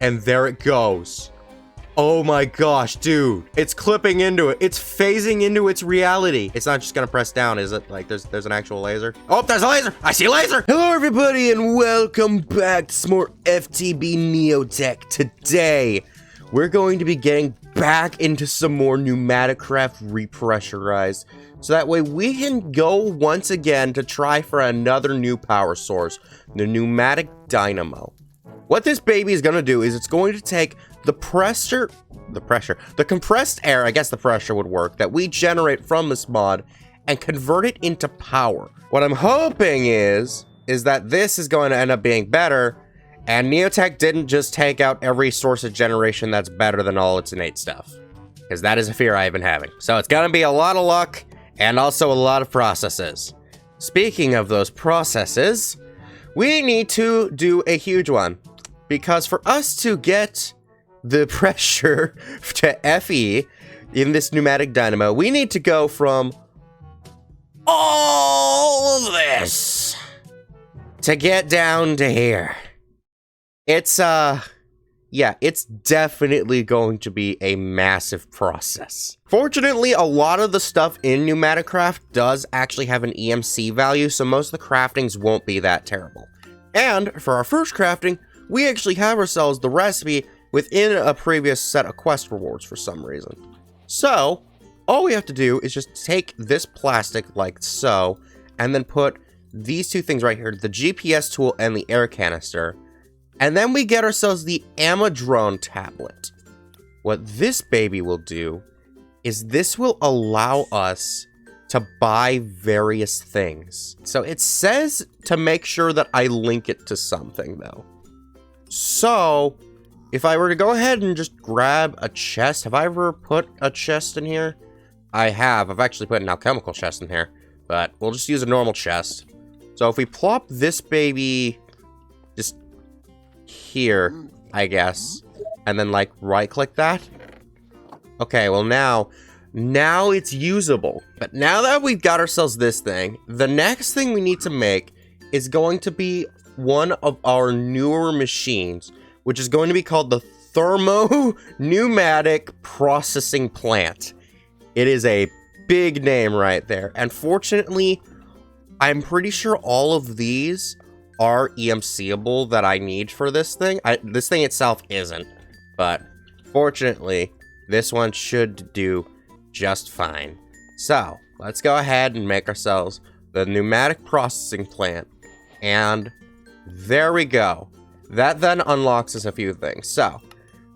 And there it goes. Oh my gosh, dude. It's clipping into it. It's phasing into its reality. It's not just gonna press down, is it? Like, there's an actual laser. Oh, there's a laser. I see a laser. Hello, everybody, and welcome back to some more FTB NeoTech. Today, we're going to be getting back into some more Pneumaticcraft repressurized. So that way we can go once again to try for another new power source, the pneumatic dynamo. What this baby is going to do is it's going to take the compressed air, I guess the pressure would work, that we generate from this mod and convert it into power. What I'm hoping is that this is going to end up being better, and NeoTech didn't just take out every source of generation that's better than all its innate stuff. Because that is a fear I've been having. So it's going to be a lot of luck, and also a lot of processes. Speaking of those processes, we need to do a huge one. Because for us to get the pressure to FE in this pneumatic dynamo, we need to go from all of this to get down to here. It's, it's definitely going to be a massive process. Fortunately, a lot of the stuff in Pneumaticcraft does actually have an EMC value, so most of the craftings won't be that terrible. And for our first crafting, we actually have ourselves the recipe within a previous set of quest rewards for some reason. So, all we have to do is just take this plastic like so, and then put these two things right here, the GPS tool and the air canister, and then we get ourselves the Amadrone tablet. What this baby will do is this will allow us to buy various things. So it says to make sure that I link it to something though. So, if I were to go ahead and just grab a chest, have I ever put a chest in here? I have. I've actually put an alchemical chest in here, but we'll just use a normal chest. So if we plop this baby just here, I guess, and then like right click that. Okay, well now it's usable. But now that we've got ourselves this thing, the next thing we need to make is going to be one of our newer machines, which is going to be called the Pneumatic Processing Plant. It is a big name right there. And fortunately, I'm pretty sure all of these are EMCable that I need for this thing. This thing itself isn't, but fortunately, this one should do just fine. So, let's go ahead and make ourselves the Pneumatic Processing Plant, and there we go. That then unlocks us a few things. So,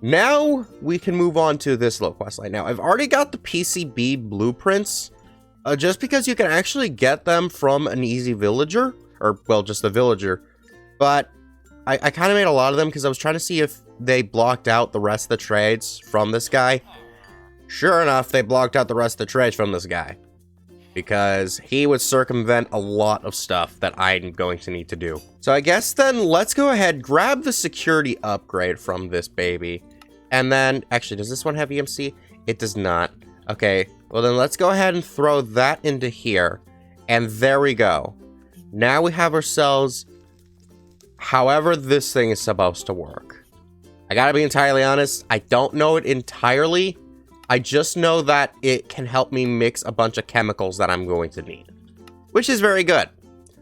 now we can move on to this little quest line. Now, I've already got the PCB blueprints, just because you can actually get them from an easy villager, or, well, just the villager. But I kind of made a lot of them because I was trying to see if they blocked out the rest of the trades from this guy. Sure enough, they blocked out the rest of the trades from this guy, because he would circumvent a lot of stuff that I'm going to need to do. So I guess then let's go ahead, grab the security upgrade from this baby. And then, actually, does this one have EMC? It does not. Okay, well then let's go ahead and throw that into here. And there we go. Now we have ourselves however this thing is supposed to work. I gotta be entirely honest, I don't know it entirely. I just know that it can help me mix a bunch of chemicals that I'm going to need, which is very good.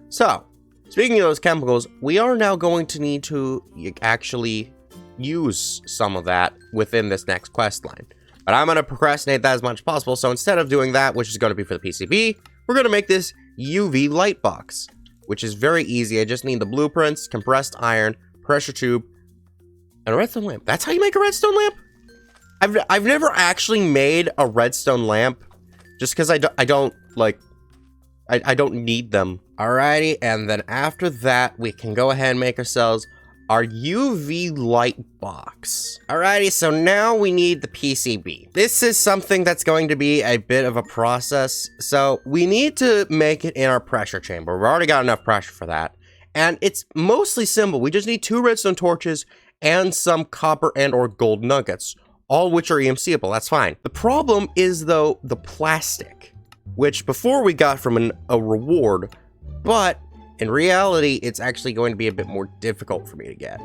So, speaking of those chemicals, we are now going to need to actually use some of that within this next quest line. But I'm going to procrastinate that as much as possible, so instead of doing that, which is going to be for the PCB, we're going to make this UV light box, which is very easy. I just need the blueprints, compressed iron, pressure tube, and a redstone lamp. That's how you make a redstone lamp? I've never actually made a redstone lamp, just because I don't need them. Alrighty, and then after that, we can go ahead and make ourselves our UV light box. Alrighty, so now we need the PCB. This is something that's going to be a bit of a process, so we need to make it in our pressure chamber. We've already got enough pressure for that, and it's mostly simple. We just need 2 redstone torches and some copper and or gold nuggets, all which are EMCable, that's fine. The problem is, though, the plastic, which before we got from a reward, but in reality, it's actually going to be a bit more difficult for me to get.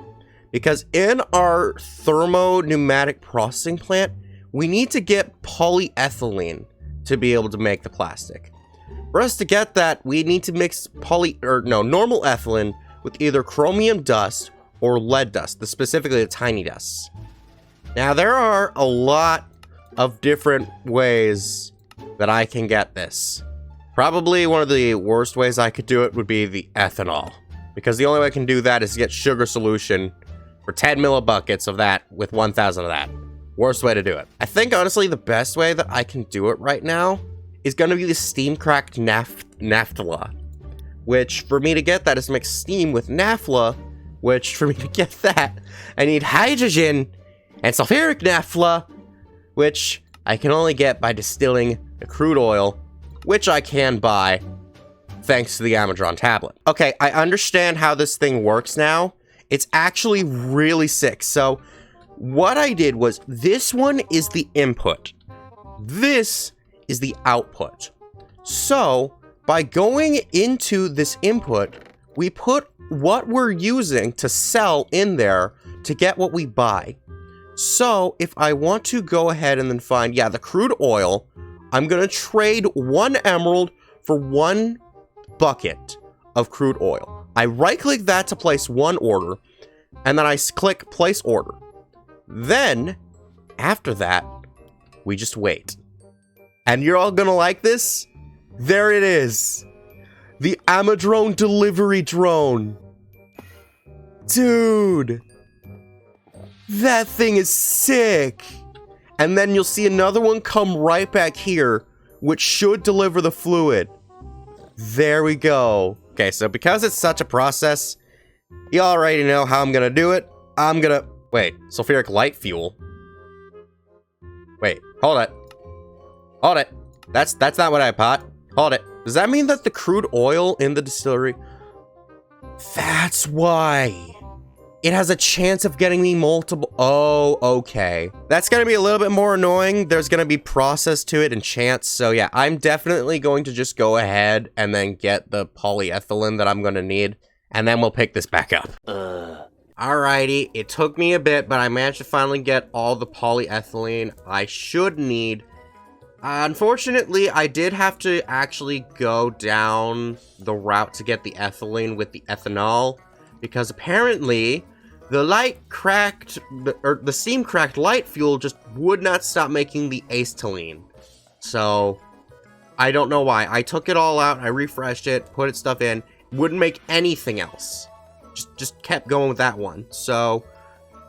Because in our thermo-pneumatic processing plant, we need to get polyethylene to be able to make the plastic. For us to get that, we need to mix normal ethylene with either chromium dust or lead dust, specifically the tiny dust. Now, there are a lot of different ways that I can get this. Probably one of the worst ways I could do it would be the ethanol, because the only way I can do that is to get sugar solution for 10 millibuckets of that with 1,000 of that. Worst way to do it. I think, honestly, the best way that I can do it right now is going to be the steam-cracked naphtha, which, for me to get that, is to mix steam with naphtha, which, for me to get that, I need hydrogen and sulfuric naphtha, which I can only get by distilling the crude oil, which I can buy thanks to the Amazon tablet. Okay, I understand how this thing works now. It's actually really sick. So what I did was, this one is the input. This is the output. So by going into this input, we put what we're using to sell in there to get what we buy. So if I want to go ahead and then find, the crude oil, I'm going to trade 1 emerald for 1 bucket of crude oil. I right-click that to place 1 order, and then I click place order. Then, after that, we just wait. And you're all going to like this? There it is. The Amadrone delivery drone. Dude. That thing is sick. And then you'll see another one come right back here, which should deliver the fluid. There we go. Okay, so because it's such a process, you already know how I'm gonna do it. Wait, sulfuric light fuel. Wait, hold it. That's not what I bought. Hold it. Does that mean that the crude oil in the distillery? That's why. It has a chance of getting me multiple. Oh, okay. That's going to be a little bit more annoying. There's going to be process to it and chance. So yeah, I'm definitely going to just go ahead and then get the polyethylene that I'm going to need. And then we'll pick this back up. Alrighty, it took me a bit, but I managed to finally get all the polyethylene I should need. Unfortunately, I did have to actually go down the route to get the ethylene with the ethanol, because apparently the steam cracked light fuel just would not stop making the acetylene. So I don't know why. I took it all out, I refreshed it, put its stuff in, wouldn't make anything else. Just kept going with that one. So,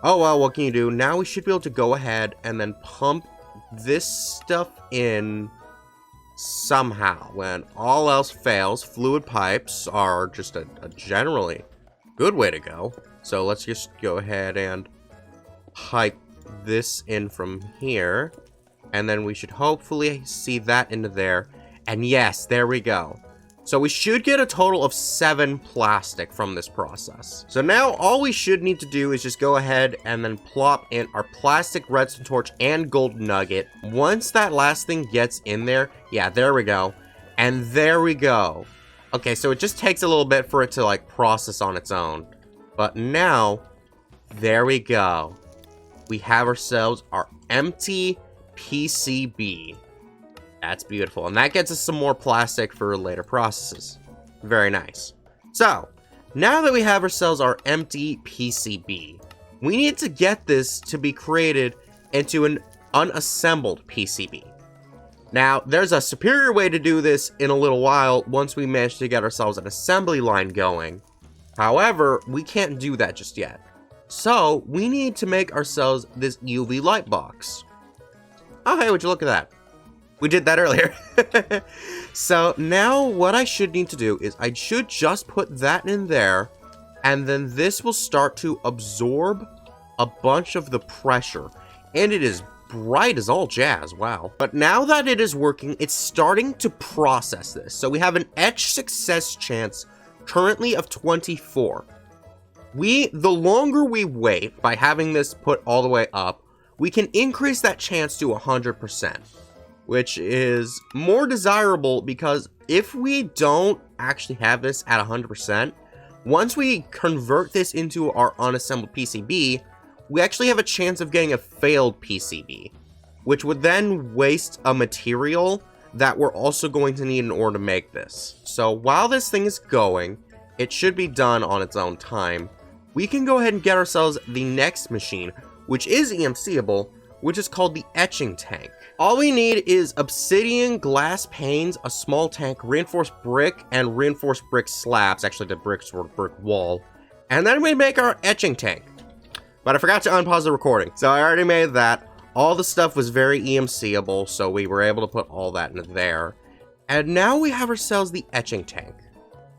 oh well, what can you do? Now we should be able to go ahead and then pump this stuff in somehow. When all else fails, fluid pipes are just a generally good way to go. So let's just go ahead and pipe this in from here. And then we should hopefully see that into there. And yes, there we go. So we should get a total of 7 plastic from this process. So now all we should need to do is just go ahead and then plop in our plastic redstone torch and gold nugget. Once that last thing gets in there, yeah, there we go. And there we go. Okay, so it just takes a little bit for it to like process on its own. But now, there we go. We have ourselves our empty PCB. That's beautiful. And that gets us some more plastic for later processes. Very nice. So, now that we have ourselves our empty PCB, we need to get this to be created into an unassembled PCB. Now, there's a superior way to do this in a little while once we manage to get ourselves an assembly line going. However, we can't do that just yet. So, we need to make ourselves this UV light box. Oh, hey, would you look at that? We did that earlier. So now what I should need to do is I should just put that in there, and then this will start to absorb a bunch of the pressure. And it is bright as all jazz, wow. But now that it is working, it's starting to process this. So we have an etch success chance currently of 24. The longer we wait by having this put all the way up, we can increase that chance to 100%. Which is more desirable because if we don't actually have this at 100%, Once we convert this into our unassembled PCB, we actually have a chance of getting a failed PCB, which would then waste a material that we're also going to need in order to make this. So while this thing is going, it should be done on its own time. We can go ahead and get ourselves the next machine, which is EMCable, which is called the etching tank. All we need is obsidian, glass panes, a small tank, reinforced brick, and reinforced brick slabs. Actually, the bricks were brick wall. And then we make our etching tank. But I forgot to unpause the recording, so I already made that. All the stuff was very EMCable, so we were able to put all that into there. And now we have ourselves the etching tank,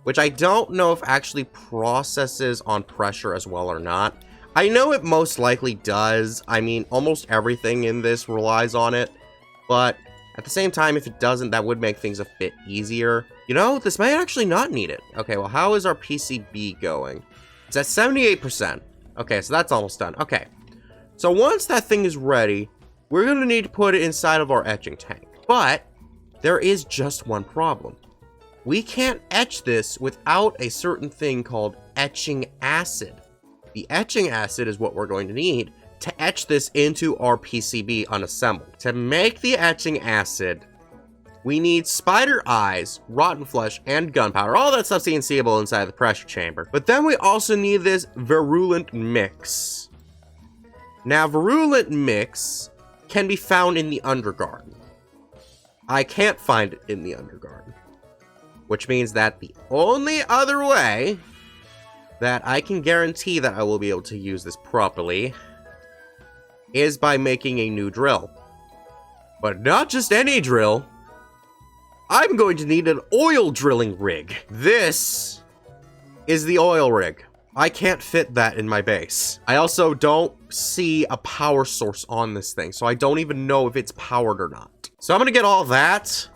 which I don't know if actually processes on pressure as well or not. I know it most likely does. I mean, almost everything in this relies on it. But at the same time, if it doesn't, that would make things a bit easier. You know, this might actually not need it. Okay, well, how is our PCB going? It's at 78%. Okay, so that's almost done. Okay. So once that thing is ready, we're going to need to put it inside of our etching tank. But there is just one problem. We can't etch this without a certain thing called etching acid. The etching acid is what we're going to need to etch this into our PCB unassembled. To make the etching acid, we need spider eyes, rotten flesh, and gunpowder. All that stuff's CNCable inside the pressure chamber. But then we also need this virulent mix. Now, virulent mix can be found in the Undergarden. I can't find it in the Undergarden, which means that the only other way that I can guarantee that I will be able to use this properly is by making a new drill. But not just any drill. I'm going to need an oil drilling rig. This is the oil rig. I can't fit that in my base. I also don't see a power source on this thing, so I don't even know if it's powered or not. So I'm gonna get all that,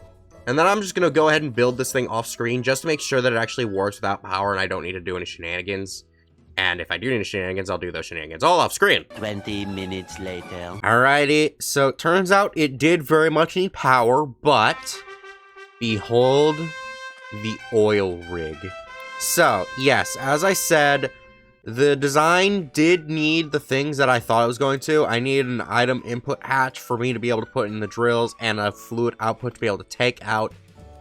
and then I'm just gonna go ahead and build this thing off screen just to make sure that it actually works without power and I don't need to do any shenanigans. And if I do need shenanigans, I'll do those shenanigans all off screen. 20 minutes later. Alrighty, so it turns out it did very much need power, but behold the oil rig. So, yes, as I said, the design did need the things that I thought it was going to. I needed an item input hatch for me to be able to put in the drills and a fluid output to be able to take out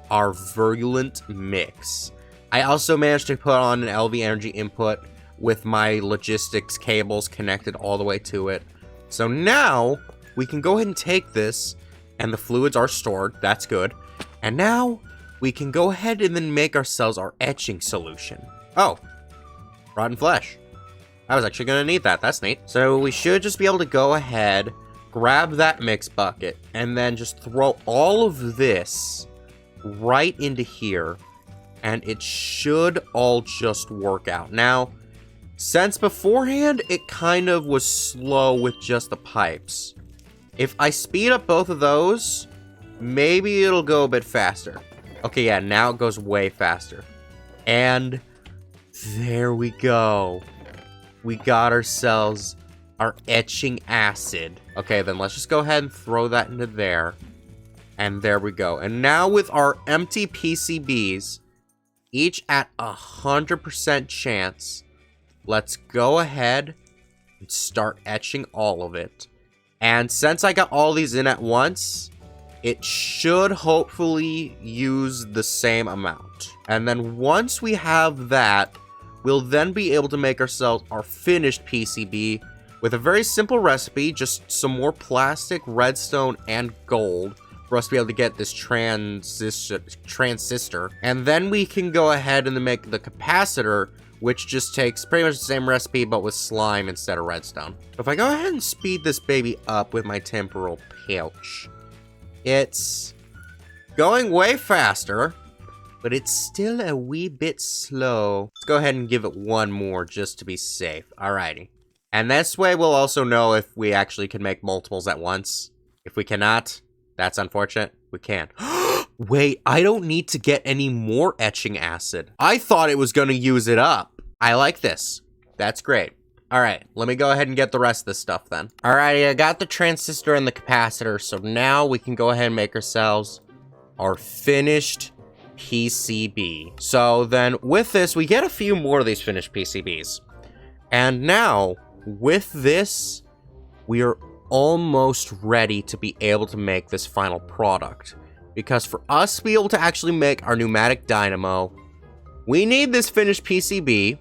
our virulent mix. I also managed to put on an LV energy input with my logistics cables connected all the way to it. So now we can go ahead and take this, and the fluids are stored. That's good. And now we can go ahead and then make ourselves our etching solution. Oh, rotten flesh. I was actually going to need that. That's neat. So we should just be able to go ahead, grab that mix bucket, and then just throw all of this right into here, and it should all just work out. Now, since beforehand it kind of was slow with just the pipes, if I speed up both of those, maybe it'll go a bit faster. Okay, yeah, now it goes way faster. And there we go. We got ourselves our etching acid. Okay, then let's just go ahead and throw that into there. And there we go. And now with our empty PCBs, each at 100% chance, let's go ahead and start etching all of it. And since I got all these in at once, it should hopefully use the same amount. And then once we have that, we'll then be able to make ourselves our finished PCB with a very simple recipe, just some more plastic, redstone, and gold for us to be able to get this transistor. And then we can go ahead and make the capacitor, which just takes pretty much the same recipe, but with slime instead of redstone. If I go ahead and speed this baby up with my temporal pouch, it's going way faster, but it's still a wee bit slow. Let's go ahead and give it one more just to be safe. Alrighty. And this way we'll also know if we actually can make multiples at once. If we cannot, that's unfortunate. We can. Wait, I don't need to get any more etching acid. I thought it was going to use it up. I like this. That's great. All right, let me go ahead and get the rest of this stuff then. All right, I got the transistor and the capacitor, so now we can go ahead and make ourselves our finished PCB. So then with this, we get a few more of these finished PCBs. And now, with this, we are almost ready to be able to make this final product. Because for us to be able to actually make our pneumatic dynamo, we need this finished PCB,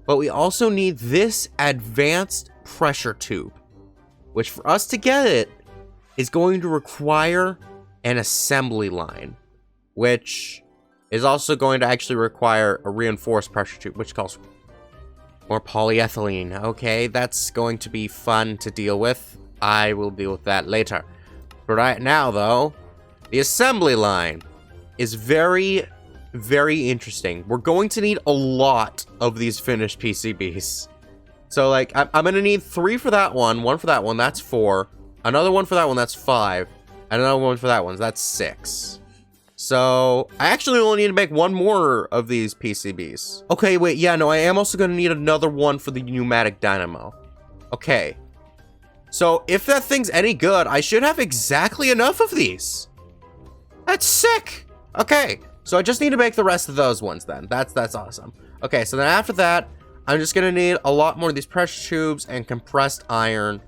but we also need this advanced pressure tube, which for us to get it is going to require an assembly line, which is also going to actually require a reinforced pressure tube, which calls more polyethylene. Okay, that's going to be fun to deal with. I will deal with that later. For right now, though, the assembly line is very, very interesting. We're going to need a lot of these finished PCBs. So, like, I'm going to need 3 for that one for that one, that's 4, another one for that one, that's 5, and another one for that one, that's 6. So, I actually only need to make 1 more of these PCBs. Okay, wait, yeah, no, I am also going to need another one for the pneumatic dynamo. Okay. So, if that thing's any good, I should have exactly enough of these. That's sick! Okay, so I just need to make the rest of those ones then. That's awesome. Okay, so then after that, I'm just going to need a lot more of these pressure tubes and compressed iron.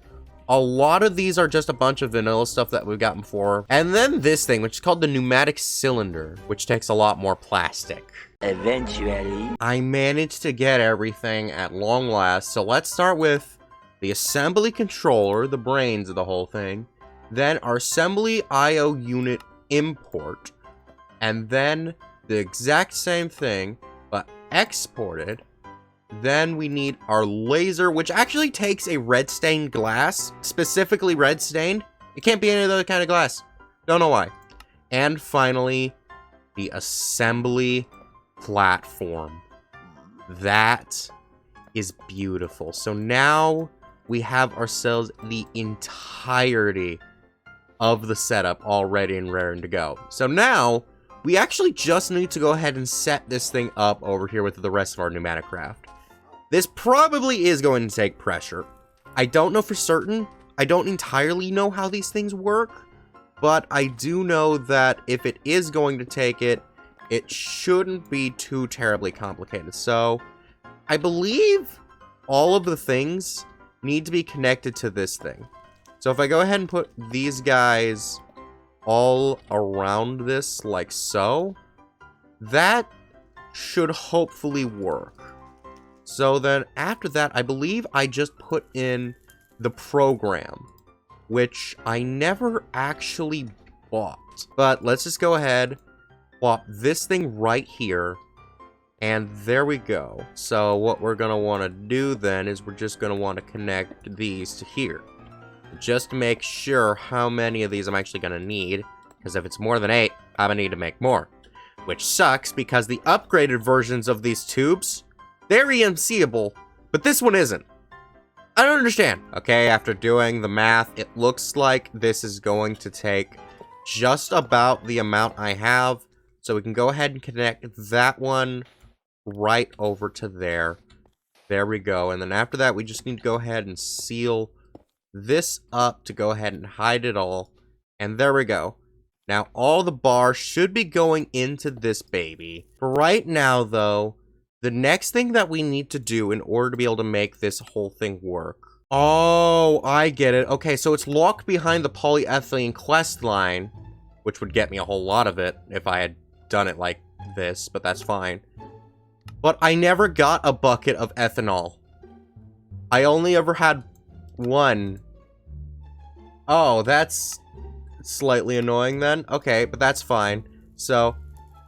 A lot of these are just a bunch of vanilla stuff that we've gotten before. And then this thing, which is called the pneumatic cylinder, which takes a lot more plastic. Eventually. I managed to get everything at long last. So let's start with the assembly controller, the brains of the whole thing. Then our assembly I/O unit import. And then the exact same thing, but exported. Then we need our laser, which actually takes a red stained glass, specifically red stained. It can't be any other kind of glass. Don't know why. And finally, the assembly platform. That is beautiful. So now we have ourselves the entirety of the setup all ready and raring to go. So now we actually just need to go ahead and set this thing up over here with the rest of our Pneumaticcraft. This probably is going to take pressure. I don't know for certain. I don't entirely know how these things work, but I do know that if it is going to take it, it shouldn't be too terribly complicated. So I believe all of the things need to be connected to this thing. So if I go ahead and put these guys all around this like so, that should hopefully work. So then after that, I believe I just put in the program, which I never actually bought. But let's just go ahead, plop this thing right here, and there we go. So what we're going to want to do then is we're just going to want to connect these to here. Just to make sure how many of these I'm actually going to need, because if it's more than 8, I'm going to need to make more. Which sucks, because the upgraded versions of these tubes, they're EMCable, but this one isn't. I don't understand. Okay, after doing the math, it looks like this is going to take just about the amount I have. So we can go ahead and connect that one right over to there. There we go. And then after that, we just need to go ahead and seal this up to go ahead and hide it all. And there we go. Now, all the bars should be going into this baby. For right now, though, the next thing that we need to do in order to be able to make this whole thing work. Oh, I get it. Okay, so it's locked behind the polyethylene quest line, which would get me a whole lot of it if I had done it like this, but that's fine. But I never got a bucket of ethanol. I only ever had 1. Oh, that's slightly annoying then. Okay, but that's fine. So,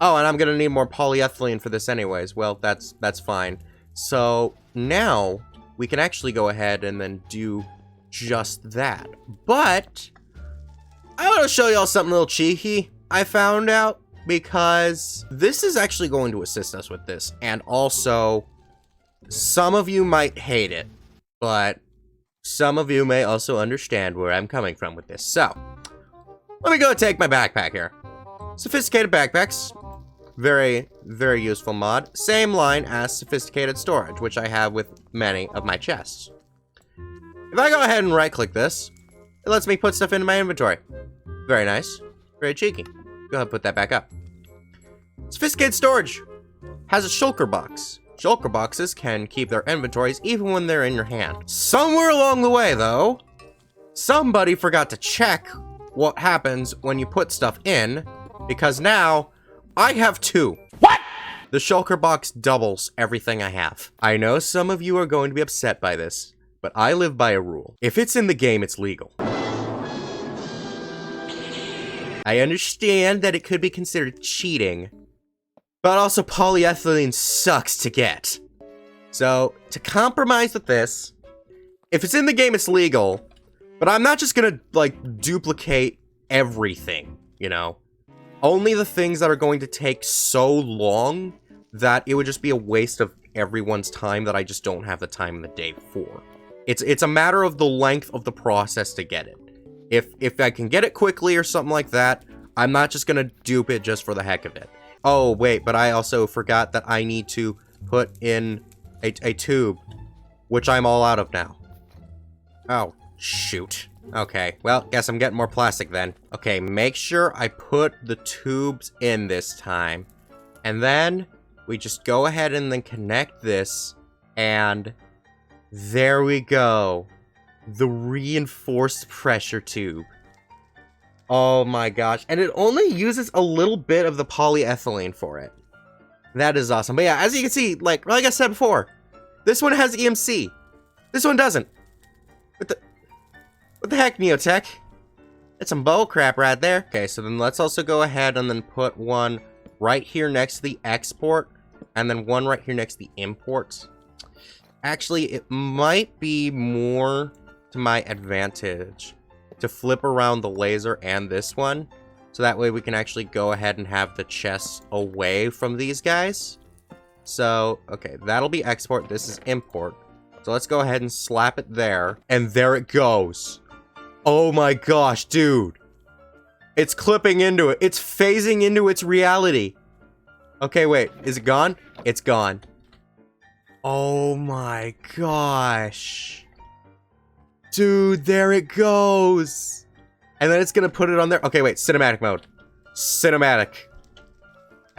oh, and I'm gonna need more polyethylene for this anyways. Well, that's fine. So now we can actually go ahead and then do just that. But I want to show y'all something a little cheeky I found out, because this is actually going to assist us with this. And also, some of you might hate it, but some of you may also understand where I'm coming from with this. So let me go take my backpack here. Sophisticated backpacks. Very, very useful mod. Same line as sophisticated storage, which I have with many of my chests. If I go ahead and right-click this, it lets me put stuff into my inventory. Very nice. Very cheeky. Go ahead and put that back up. Sophisticated storage has a shulker box. Shulker boxes can keep their inventories even when they're in your hand. Somewhere along the way, though, somebody forgot to check what happens when you put stuff in, because now I have 2. What? The shulker box doubles everything I have. I know some of you are going to be upset by this, but I live by a rule. If it's in the game, it's legal. I understand that it could be considered cheating, but also polyethylene sucks to get. So, to compromise with this, if it's in the game, it's legal, but I'm not just gonna, like, duplicate everything, you know? Only the things that are going to take so long that it would just be a waste of everyone's time that I just don't have the time in the day for. It's a matter of the length of the process to get it. If I can get it quickly or something like that, I'm not just gonna dupe it just for the heck of it. Oh, wait, but I also forgot that I need to put in a tube, which I'm all out of now. Oh, shoot. Okay, well, guess I'm getting more plastic then. Okay, make sure I put the tubes in this time. And then we just go ahead and then connect this, and there we go. The reinforced pressure tube. Oh my gosh. And it only uses a little bit of the polyethylene for it. That is awesome. But yeah, as you can see, like I said before, this one has EMC. This one doesn't. What the heck, NeoTech? That's some bull crap right there. Okay, so then let's also go ahead and then put one right here next to the export, and then one right here next to the imports. Actually, it might be more to my advantage to flip around the laser and this one, so that way we can actually go ahead and have the chests away from these guys. So, okay, that'll be export, this is import. So let's go ahead and slap it there, and there it goes. Oh my gosh, dude. It's clipping into it. It's phasing into its reality. Okay, wait, is it gone? It's gone. Oh my gosh. Dude, there it goes. And then it's gonna put it on there. Okay, wait, cinematic mode. Cinematic.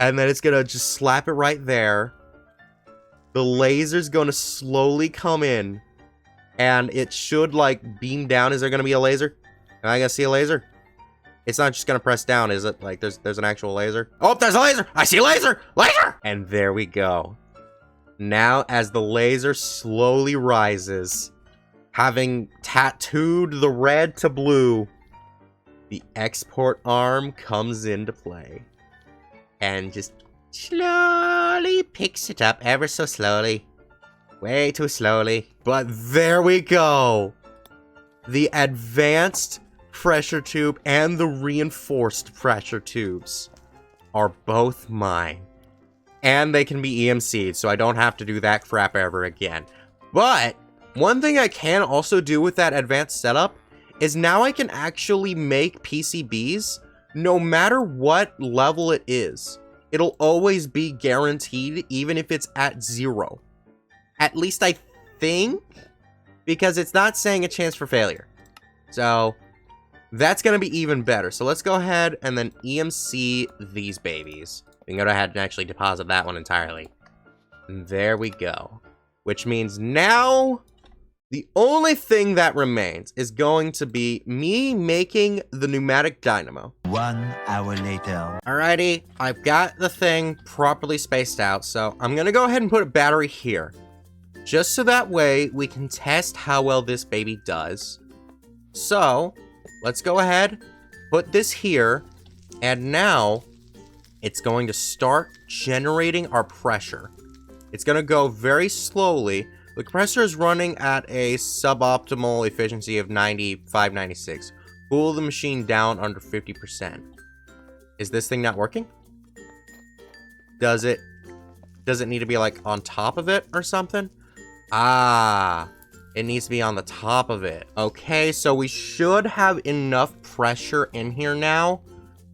And then it's gonna just slap it right there. The laser's gonna slowly come in. And it should, like, beam down. Is there gonna be a laser? Am I gonna see a laser? It's not just gonna press down, is it? Like, there's an actual laser. Oh, there's a laser! I see a laser! Laser! And there we go. Now, as the laser slowly rises, having tattooed the red to blue, the export arm comes into play. And just slowly picks it up ever so slowly. Way too slowly. But there we go. The advanced pressure tube and the reinforced pressure tubes are both mine. And they can be EMC'd, so I don't have to do that crap ever again. But one thing I can also do with that advanced setup is now I can actually make PCBs no matter what level it is. It'll always be guaranteed, even if it's at 0. At least I think, because it's not saying a chance for failure. So that's going to be even better. So let's go ahead and then EMC these babies. We can go ahead and actually deposit that one entirely. And there we go. Which means now the only thing that remains is going to be me making the pneumatic dynamo. 1 hour later. Alrighty, I've got the thing properly spaced out, so I'm going to go ahead and put a battery here. Just so that way we can test how well this baby does. So, let's go ahead, put this here, and now it's going to start generating our pressure. It's going to go very slowly. The compressor is running at a suboptimal efficiency of 95-96. Cool the machine down under 50%. Is this thing not working? Does it need to be like on top of it or something? Ah, it needs to be on the top of it. Okay, so we should have enough pressure in here now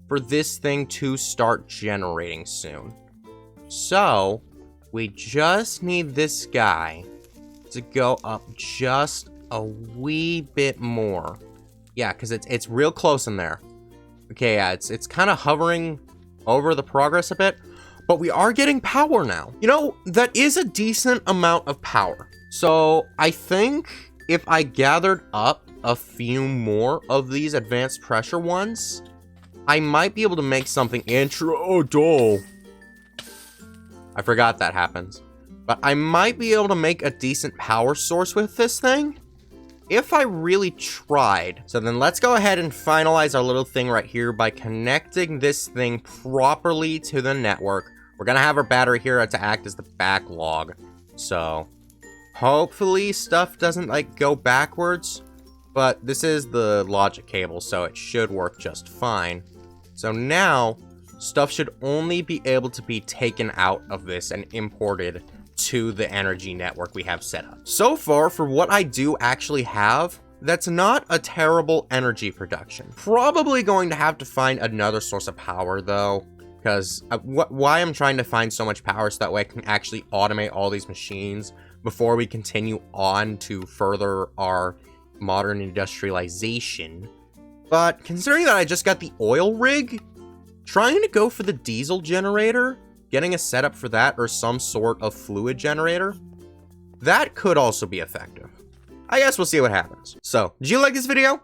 for this thing to start generating soon. So, we just need this guy to go up just a wee bit more. Yeah, because it's real close in there. Okay, yeah, it's kind of hovering over the progress a bit. but we are getting power now. You know, that is a decent amount of power. So I think if I gathered up a few more of these advanced pressure ones, I might be able to make something dull. I forgot that happens. But I might be able to make a decent power source with this thing if I really tried. So then let's go ahead and finalize our little thing right here by connecting this thing properly to the network. We're gonna have our battery here to act as the backlog. So hopefully stuff doesn't like go backwards, but this is the logic cable, so it should work just fine. So now stuff should only be able to be taken out of this and imported to the energy network we have set up. So far, for what I do actually have, that's not a terrible energy production. Probably going to have to find another source of power though, because why I'm trying to find so much power so that way I can actually automate all these machines before we continue on to further our modern industrialization. But considering that I just got the oil rig, trying to go for the diesel generator, getting a setup for that or some sort of fluid generator, that could also be effective. I guess we'll see what happens. So, did you like this video?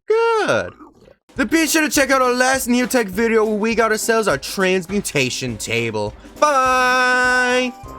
Good. Then be sure to check out our last NeoTech video where we got ourselves our transmutation table. Bye!